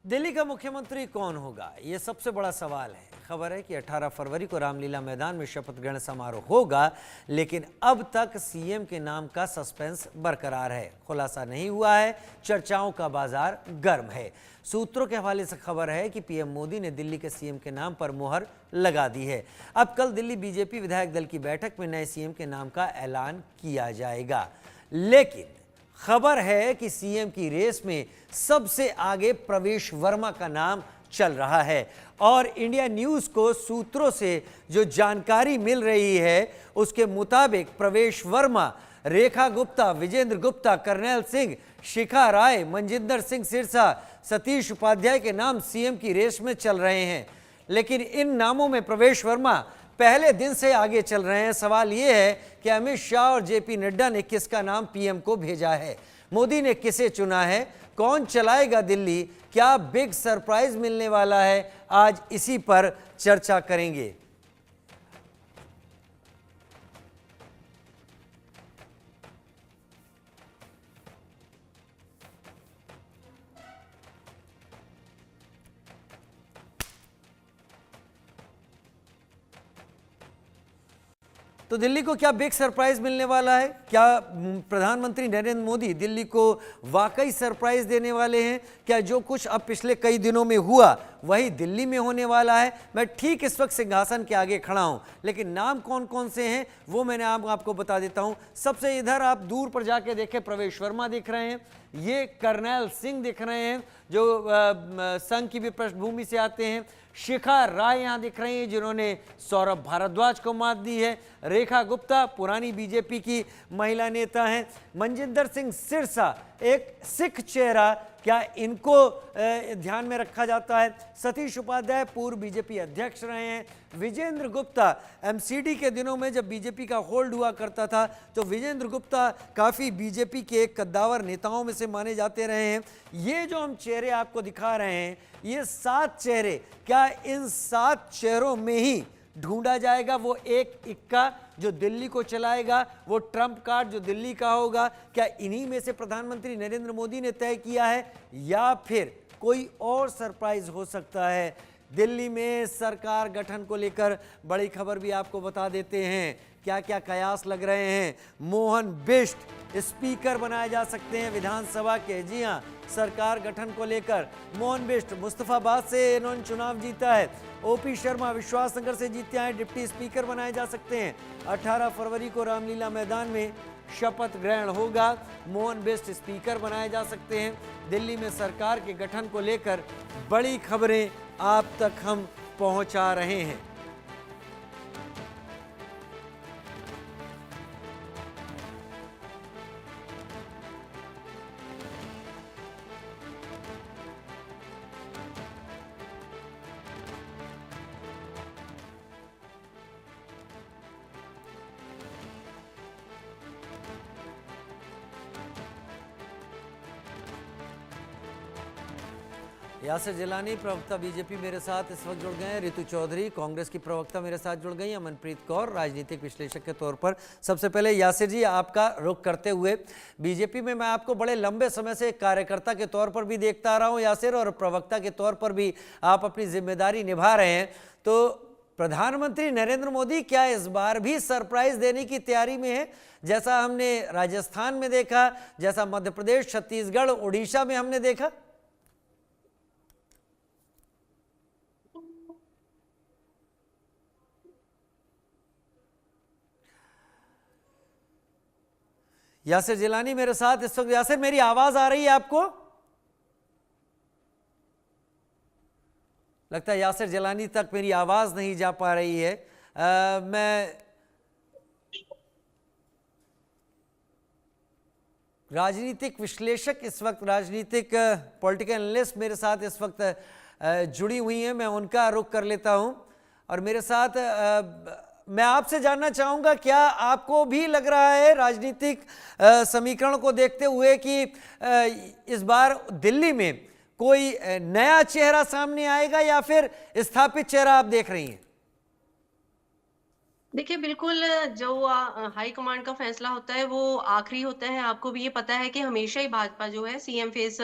दिल्ली का मुख्यमंत्री कौन होगा, ये सबसे बड़ा सवाल है। खबर है कि 18 फरवरी को रामलीला मैदान में शपथ ग्रहण समारोह होगा, लेकिन अब तक सीएम के नाम का सस्पेंस बरकरार है। खुलासा नहीं हुआ है, चर्चाओं का बाजार गर्म है। सूत्रों के हवाले से खबर है कि पीएम मोदी ने दिल्ली के सीएम के नाम पर मुहर लगा दी है। अब कल दिल्ली बीजेपी विधायक दल की बैठक में नए सीएम के नाम का ऐलान किया जाएगा, लेकिन खबर है कि सीएम की रेस में सबसे आगे प्रवेश वर्मा का नाम चल रहा है और इंडिया न्यूज को सूत्रों से जो जानकारी मिल रही है उसके मुताबिक प्रवेश वर्मा, रेखा गुप्ता, विजेंद्र गुप्ता, करनैल सिंह, शिखा राय, मनजिंदर सिंह सिरसा, सतीश उपाध्याय के नाम सीएम की रेस में चल रहे हैं। लेकिन इन नामों में प्रवेश वर्मा पहले दिन से आगे चल रहे हैं। सवाल यह है कि अमित शाह और जेपी नड्डा ने किसका नाम पीएम को भेजा है, मोदी ने किसे चुना है, कौन चलाएगा दिल्ली, क्या बिग सरप्राइज मिलने वाला है, आज इसी पर चर्चा करेंगे। तो दिल्ली को क्या बिग सरप्राइज मिलने वाला है? क्या प्रधानमंत्री नरेंद्र मोदी दिल्ली को वाकई सरप्राइज देने वाले हैं? क्या जो कुछ अब पिछले कई दिनों में हुआ वही दिल्ली में होने वाला है? मैं ठीक इस वक्त सिंहासन के आगे खड़ा हूं, लेकिन नाम कौन कौन से हैं वो मैंने आपको बता देता हूं। सबसे इधर आप दूर पर जाके देखें, प्रवेश वर्मा दिख रहे हैं, ये करनैल सिंह दिख रहे हैं जो संघ की भी पृष्ठभूमि से आते हैं, शिखा राय यहां दिख रही हैं जिन्होंने सौरभ भारद्वाज को मात दी है, रेखा गुप्ता पुरानी बीजेपी की महिला नेता हैं, मनजिंदर सिंह सिरसा एक सिख चेहरा, क्या इनको ध्यान में रखा जाता है, सतीश उपाध्याय पूर्व बीजेपी अध्यक्ष रहे हैं, विजेंद्र गुप्ता एमसीडी के दिनों में जब बीजेपी का होल्ड हुआ करता था तो विजेंद्र गुप्ता काफ़ी बीजेपी के कद्दावर नेताओं में से माने जाते रहे हैं। ये जो हम चेहरे आपको दिखा रहे हैं, ये 7 चेहरे, क्या इन 7 चेहरों में ही ढूंढा जाएगा वो एक इक्का जो दिल्ली को चलाएगा, वो ट्रंप कार्ड जो दिल्ली का होगा? क्या इन्हीं में से प्रधानमंत्री नरेंद्र मोदी ने तय किया है या फिर कोई और सरप्राइज हो सकता है? दिल्ली में सरकार गठन को लेकर बड़ी खबर भी आपको बता देते हैं, क्या क्या कयास लग रहे हैं। मोहन बिष्ट स्पीकर बनाए जा सकते हैं विधानसभा के। जी हां, सरकार गठन को लेकर मोहन बिष्ट मुस्तफाबाद से इन्होंने चुनाव जीता है, ओपी शर्मा विश्वासनगर से जीते आए डिप्टी स्पीकर बनाए जा सकते हैं। 18 फरवरी को रामलीला मैदान में शपथ ग्रहण होगा, मोहन बिष्ट स्पीकर बनाए जा सकते हैं। दिल्ली में सरकार के गठन को लेकर बड़ी खबरें आप तक हम पहुंचा रहे हैं। यासिर जिलानी प्रवक्ता बीजेपी मेरे साथ इस वक्त जुड़ गए हैं, रितु चौधरी कांग्रेस की प्रवक्ता मेरे साथ जुड़ गई हैं, अमनप्रीत कौर राजनीतिक विश्लेषक के तौर पर। सबसे पहले यासिर जी, आपका रुख करते हुए, बीजेपी में मैं आपको बड़े लंबे समय से एक कार्यकर्ता के तौर पर भी देखता आ रहा हूं यासिर, और प्रवक्ता के तौर पर भी आप अपनी जिम्मेदारी निभा रहे हैं। तो प्रधानमंत्री नरेंद्र मोदी क्या इस बार भी सरप्राइज देने की तैयारी में है? जैसा हमने राजस्थान में देखा, जैसा मध्य प्रदेश, छत्तीसगढ़, उड़ीसा में हमने देखा। यासिर जिलानी मेरे साथ इस वक्त। यासिर, मेरी आवाज आ रही है आपको? लगता है यासिर जिलानी तक मेरी आवाज नहीं जा पा रही है। मैं राजनीतिक विश्लेषक इस वक्त, राजनीतिक पॉलिटिकल एनालिस्ट मेरे साथ इस वक्त जुड़ी हुई हैं, मैं उनका रुख कर लेता हूं। और मेरे साथ मैं आपसे जानना चाहूंगा, क्या आपको भी लग रहा है राजनीतिक समीकरण को देखते हुए कि इस बार दिल्ली में कोई नया चेहरा सामने आएगा या फिर स्थापित चेहरा आप देख रही हैं? देखिए, बिल्कुल जो हाई कमांड का फैसला होता है वो आखिरी होता है। आपको भी ये पता है कि हमेशा ही भाजपा जो है सीएम फेस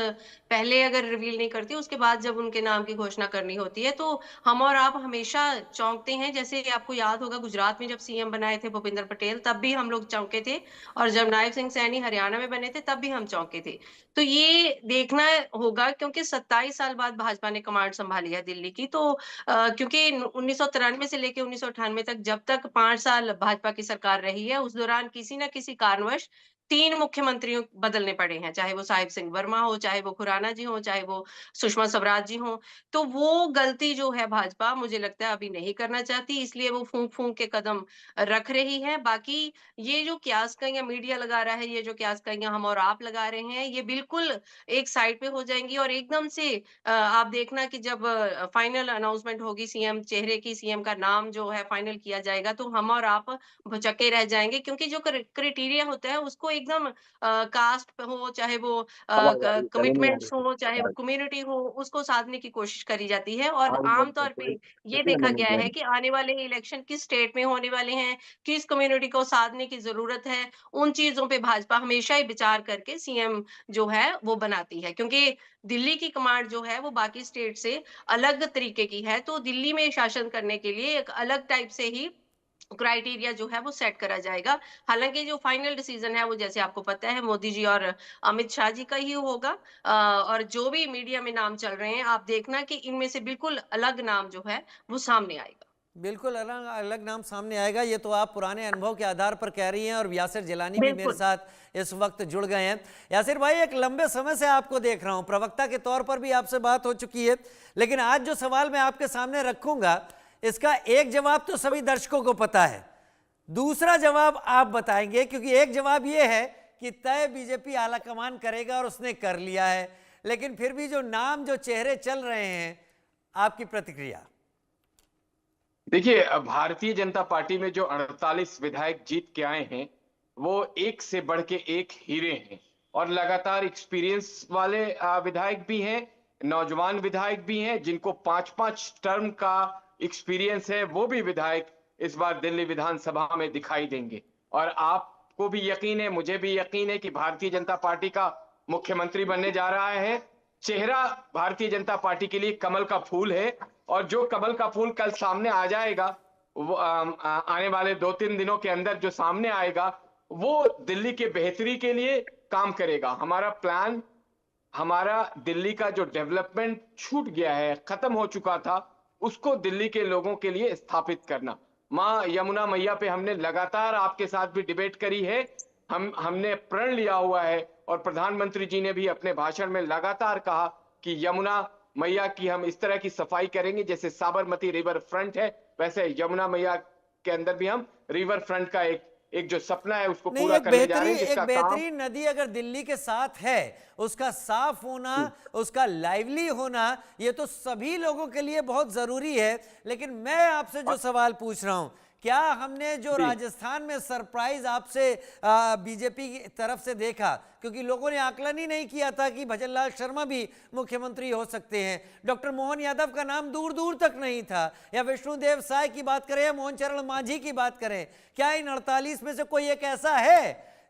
पहले अगर रिवील नहीं करती, उसके बाद जब उनके नाम की घोषणा करनी होती है, तो हम और आप हमेशा चौंकते हैं। जैसे आपको याद होगा गुजरात में जब सीएम बनाए थे भूपेंद्र पटेल, तब भी हम लोग चौंके थे और जब नायब सिंह सैनी हरियाणा में बने थे, तब भी हम चौंके थे। तो ये देखना होगा क्योंकि 27 साल बाद भाजपा ने कमांड सँभाली है दिल्ली की, तो क्योंकि 1993 से लेके 1998 तक जब तक 5 साल भाजपा की सरकार रही है, उस दौरान किसी न किसी कारणवश 3 मुख्यमंत्रियों बदलने पड़े हैं। चाहे वो साहिब सिंह वर्मा हो, चाहे वो खुराना जी हों, चाहे वो सुषमा स्वराज जी हों। तो वो गलती जो है भाजपा मुझे लगता है अभी नहीं करना चाहती, इसलिए वो फूँक-फूँक के कदम रख रही है। बाकी ये जो क्यास-काइयाँ मीडिया लगा रहा है, ये जो क्यास-काइयाँ हम और आप लगा रहे हैं, ये बिल्कुल एक साइड पे हो जाएँगी और एकदम से आप देखना कि जब फाइनल अनाउंसमेंट होगी सीएम चेहरे की, सीएम का नाम जो है फाइनल किया जाएगा, तो हम और आप भुचक्के रह जाएँगे क्योंकि जो क्राइटेरिया होता है उसको एकदम कास्ट हो, चाहे वो आवाज आ रही है, चलो नहीं आ कमिटमेंट्स रही हो, चाहे वो आवाज। कम्युनिटी हो, उसको साधने की कोशिश करी जाती है और आवाज आम बहुत तौर थोड़ी पे ये कितने देखा नंबर गया की आ है रही कि आने वाले इलेक्शन किस स्टेट में होने वाले हैं, किस कम्युनिटी को साधने की ज़रूरत है, उन चीज़ों पे भाजपा हमेशा ही विचार करके सीएम जो है वो बनाती है। क्योंकि दिल्ली की कमांड जो है वो बाकी स्टेट से अलग तरीके की है, तो दिल्ली में शासन करने के लिए एक अलग टाइप से ही क्राइटेरिया जो है वो सेट करा जाएगा। हालाँकि जो फाइनल डिसीज़न है वो जैसे आपको पता है मोदी जी और अमित शाह जी का ही होगा और जो भी मीडिया में नाम चल रहे हैं, आप देखना कि इनमें से बिल्कुल अलग नाम जो है वो सामने आएगा। बिल्कुल अलग अलग नाम सामने आएगा। ये तो आप पुराने अनुभव के आधार पर कह रही हैं और यासिर जिलानी भी मेरे बिल्कुल। साथ इस वक्त जुड़ गए हैं। यासिर भाई, एक लंबे समय से आपको देख रहा हूं, प्रवक्ता के तौर पर भी आपसे बात हो चुकी है, लेकिन आज जो सवाल मैं आपके सामने रखूंगा इसका एक जवाब तो सभी दर्शकों को पता है, दूसरा जवाब आप बताएंगे, क्योंकि एक जवाब ये है कि तय बीजेपी आलाकमान करेगा और उसने कर लिया है, लेकिन फिर भी जो नाम जो चेहरे चल रहे हैं, आपकी प्रतिक्रिया। देखिए, भारतीय जनता पार्टी में जो 48 विधायक जीत के आए हैं, वो एक से बढ़ के एक हीरे हैं और लगातार एक्सपीरियंस वाले विधायक भी हैं, नौजवान विधायक भी हैं, जिनको 5-5 टर्म का एक्सपीरियंस है, वो भी विधायक इस बार दिल्ली विधानसभा में दिखाई देंगे। और आपको भी यकीन है, मुझे भी यकीन है कि भारतीय जनता पार्टी का मुख्यमंत्री बनने जा रहा है। चेहरा भारतीय जनता पार्टी के लिए कमल का फूल है और जो कमल का फूल कल सामने आ जाएगा, वो आने वाले 2-3 दिनों के अंदर जो सामने आएगा, वो दिल्ली के बेहतरी के लिए काम करेगा। हमारा प्लान, हमारा दिल्ली का जो डेवलपमेंट छूट गया है, खत्म हो चुका था, उसको दिल्ली के लोगों के लिए स्थापित करना। माँ यमुना मैया पे हमने लगातार आपके साथ भी डिबेट करी है। हमने प्रण लिया हुआ है और प्रधानमंत्री जी ने भी अपने भाषण में लगातार कहा कि यमुना मैया की हम इस तरह की सफाई करेंगे, जैसे साबरमती रिवर फ्रंट है, वैसे यमुना मैया के अंदर भी हम रिवर फ्रंट का एक एक जो सपना है उसको नहीं, पूरा करने जा रहे हैं, जिसका एक काम। बेहतरीन नदी अगर दिल्ली के साथ है, उसका साफ होना, उसका लाइवली होना, ये तो सभी लोगों के लिए बहुत जरूरी है। लेकिन मैं आपसे जो और सवाल पूछ रहा हूं, क्या हमने जो जी, राजस्थान में सरप्राइज आपसे बीजेपी की तरफ से देखा, क्योंकि लोगों ने आकलन ही नहीं किया था कि भजनलाल शर्मा भी मुख्यमंत्री हो सकते हैं, डॉक्टर मोहन यादव का नाम दूर दूर तक नहीं था, या विष्णुदेव साय की बात करें या मोहन चरण मांझी की बात करें, क्या इन 48 में से कोई एक ऐसा है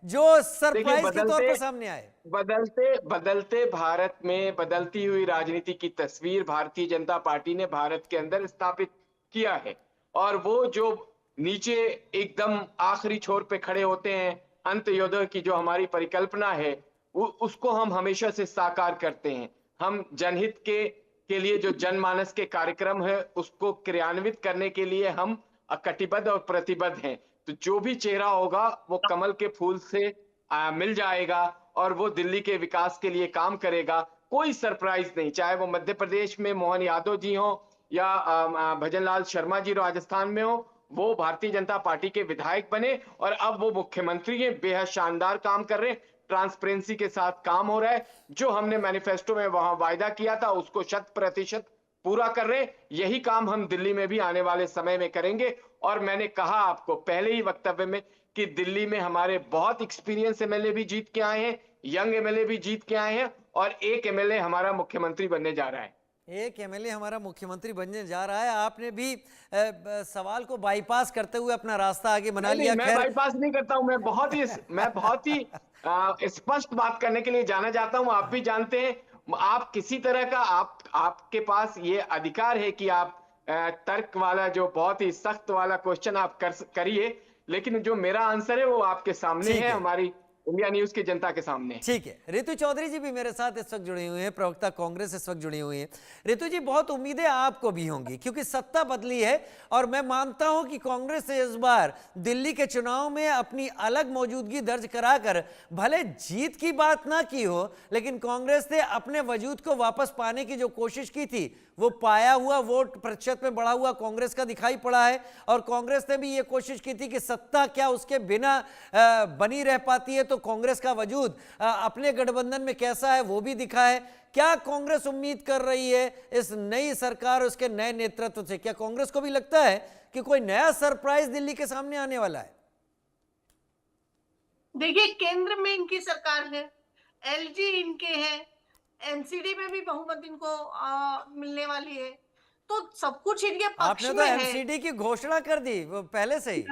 जो देखिए, सरप्राइज के तौर पर सामने आए? बदलते बदलते भारत में बदलती हुई राजनीति की तस्वीर भारतीय जनता पार्टी ने भारत के अंदर स्थापित किया है। और वो जो नीचे एकदम आखिरी छोर पे खड़े होते हैं, अंत्योदय की जो हमारी परिकल्पना है, उसको हम हमेशा से साकार करते हैं। हम जनहित के लिए जो जनमानस के कार्यक्रम है, उसको क्रियान्वित करने के लिए हम कटिबद्ध और प्रतिबद्ध हैं। तो जो भी चेहरा होगा वो कमल के फूल से मिल जाएगा और वो दिल्ली के विकास के लिए काम करेगा। कोई सरप्राइज नहीं, चाहे वो मध्य प्रदेश में मोहन यादव जी हो या भजनलाल शर्मा जी राजस्थान में हो, वो भारतीय जनता पार्टी के विधायक बने और अब वो मुख्यमंत्री हैं, बेहद शानदार काम कर रहे हैं, ट्रांसपेरेंसी के साथ काम हो रहा है। जो हमने मैनिफेस्टो में वहां वायदा किया था उसको 100% पूरा कर रहे हैं। यही काम हम दिल्ली में भी आने वाले समय में करेंगे। और मैंने कहा आपको पहले ही वक्तव्य में कि दिल्ली में हमारे बहुत एक्सपीरियंस एमएलए भी जीत के आए हैं, यंग एमएलए भी जीत के आए हैं और एक एमएलए हमारा मुख्यमंत्री बनने जा रहा है। एक एमएलए हमारा मुख्यमंत्री बनने जा रहा है, आपने भी सवाल को बाईपास करते हुए अपना रास्ता आगे बना लिया। मैं खैर, बाईपास नहीं करता हूं, मैं बहुत ही स्पष्ट बात करने के लिए जाना चाहता हूं। आप भी जानते हैं, आप किसी तरह का आपके पास ये अधिकार है कि आप तर्क वाला जो बहुत ही सख्त वाला क्वेश्चन आप करिए, लेकिन जो मेरा आंसर है वो आपके सामने ठीक है, है। हमारी इंडिया न्यूज की जनता के सामने। ठीक है, रितु चौधरी जी भी मेरे साथ इस वक्त जुड़े हुए हैं, प्रवक्ता कांग्रेस इस वक्त जुड़ी हुई हैं। रितु जी, बहुत उम्मीदें आपको भी होंगी क्योंकि सत्ता बदली है और मैं मानता हूं कि कांग्रेस ने इस बार दिल्ली के चुनाव में अपनी अलग मौजूदगी दर्ज कराकर भले जीत की बात ना की हो, लेकिन कांग्रेस ने अपने वजूद को वापस पाने की जो कोशिश की थी वो पाया हुआ वोट प्रतिशत में बढ़ा हुआ कांग्रेस का दिखाई पड़ा है। और कांग्रेस ने भी ये कोशिश की थी कि सत्ता क्या उसके बिना बनी रह पाती है, तो कांग्रेस का वजूद अपने गठबंधन में कैसा है वो भी दिखा है। क्या कांग्रेस उम्मीद कर रही है इस नई सरकार, उसके नए नेतृत्व से? क्या कांग्रेस को भी लगता है कि कोई नया सरप्राइज दिल्ली के सामने आने वाला है? देखिए, केंद्र में इनकी सरकार है, एलजी इनके हैं, एनसीडी में भी बहुमत इनको मिलने वाली है, तो सब कुछ इनके पक्ष आपने तो में है। एमसीडी की घोषणा कर दी वो पहले से ही।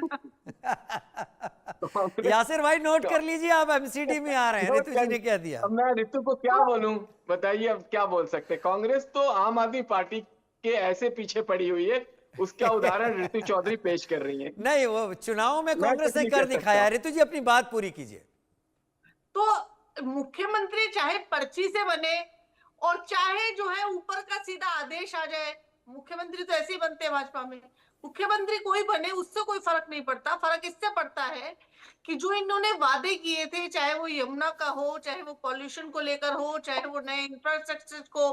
यासिर भाई नोट कर लीजिए, आप एमसीडी में आ रहे हैं। रितु जी ने क्या दिया? अब मैं रितु को क्या बोलूं, बताइए, अब क्या बोल सकते। कांग्रेस तो आम आदमी पार्टी के ऐसे पीछे पड़ी हुई है, उसका उदाहरण रितु चौधरी पेश कर रही है। नहीं, वो चुनाव में कांग्रेस ने कुछ नहीं कर कह सकता। दिखाया। रितु जी अपनी बात पूरी कीजिए। तो मुख्यमंत्री चाहे पर्ची से बने और चाहे जो है ऊपर का सीधा आदेश आ जाए, मुख्यमंत्री तो ऐसे ही बनते हैं भाजपा में, मुख्यमंत्री कोई बने उससे कोई फर्क नहीं पड़ता। फर्क इससे पड़ता है कि जो इन्होंने वादे किए थे, चाहे वो यमुना का हो, चाहे वो पॉल्यूशन को लेकर हो, चाहे वो नए इंफ्रास्ट्रक्चर को,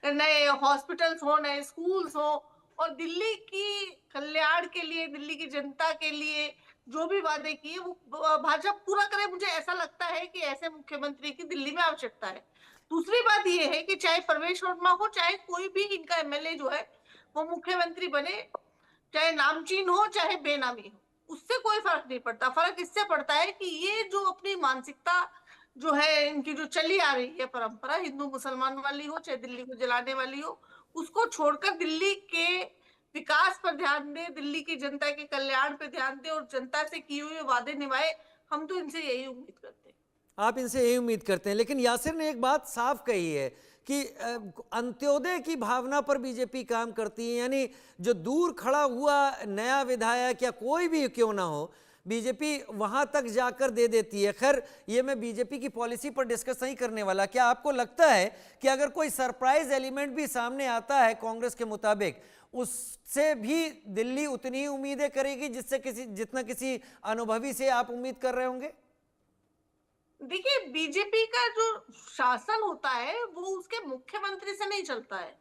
नए हॉस्पिटल्स हो, नए स्कूल्स हो, और दिल्ली की कल्याण के लिए, दिल्ली की जनता के लिए जो भी वादे किए वो भाजपा पूरा करे। मुझे ऐसा लगता है कि ऐसे मुख्यमंत्री की दिल्ली में आवश्यकता है। दूसरी बात ये है कि चाहे परवेश वर्मा हो, चाहे कोई भी इनका एमएलए जो है वो मुख्यमंत्री बने, चाहे नामचीन हो चाहे बेनामी हो, उससे कोई फर्क नहीं पड़ता। फर्क इससे पड़ता है कि ये जो अपनी मानसिकता जो है इनकी जो चली आ रही है परंपरा, हिंदू मुसलमान वाली हो चाहे दिल्ली को जलाने वाली हो, उसको छोड़कर दिल्ली के विकास पर ध्यान दे, दिल्ली की जनता के कल्याण पर ध्यान दे और जनता से किए हुए वादे निभाए। हम तो इनसे यही उम्मीद करते हैं। आप इनसे यही उम्मीद करते हैं, लेकिन यासिर ने एक बात साफ कही है कि अंत्योदय की भावना पर बीजेपी काम करती है, यानी जो दूर खड़ा हुआ नया विधायक या कोई भी क्यों ना हो, बीजेपी वहां तक जाकर दे देती है। खैर, ये मैं बीजेपी की पॉलिसी पर डिस्कस नहीं करने वाला। क्या आपको लगता है कि अगर कोई सरप्राइज एलिमेंट भी सामने आता है कांग्रेस के मुताबिक, उससे भी दिल्ली उतनी ही उम्मीदें करेगी जितना किसी अनुभवी से आप उम्मीद कर रहे होंगे? देखिए, बीजेपी का जो शासन होता है वो उसके मुख्यमंत्री से नहीं चलता है,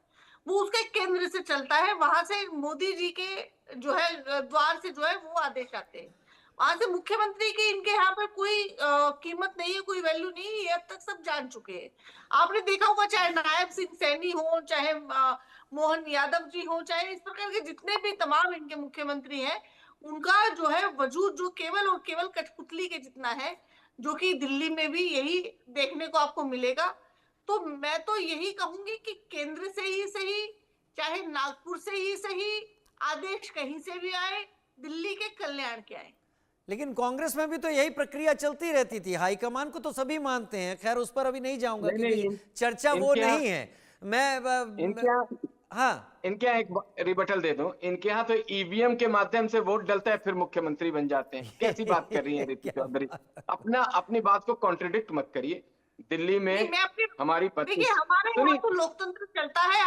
वो उसके केंद्र से चलता है। वहां से मोदी जी के जो है द्वार से जो है वो आदेश आते हैं। वहां से मुख्यमंत्री की इनके यहाँ पर कोई कीमत नहीं है, कोई वैल्यू नहीं है, ये अब तक सब जान चुके हैं। आपने देखा होगा, चाहे नायब सिंह सैनी हो, चाहे मोहन यादव जी हो, चाहे इस प्रकार के जितने भी तमाम इनके मुख्यमंत्री हैं, उनका जो है वजूद जो केवल और केवल कठपुतली के जितना है, जो कि दिल्ली में भी यही देखने को आपको मिलेगा। तो मैं तो यही कहूंगी कि केंद्र से ही सही, चाहे नागपुर से ही सही, आदेश कहीं से भी आए, दिल्ली के कल्याण के आए। लेकिन कांग्रेस में भी तो यही प्रक्रिया चलती रहती थी। हाईकमान को तो सभी मानते हैं। खैर, उस पर अभी नहीं जाऊंगा क्योंकि चर्चा वो नहीं है। इनके यहाँ एक रिबटल दे दूं, इनके यहाँ तो ईवीएम के माध्यम से वोट डलता है फिर मुख्यमंत्री बन जाते हैं। कैसी बात कर रही है रितु चौधरी? अपनी बात को कॉन्ट्रडिक्ट मत करिए। दिल्ली में हमारी देखिए, हमारे यहाँ तो लोकतंत्र चलता है।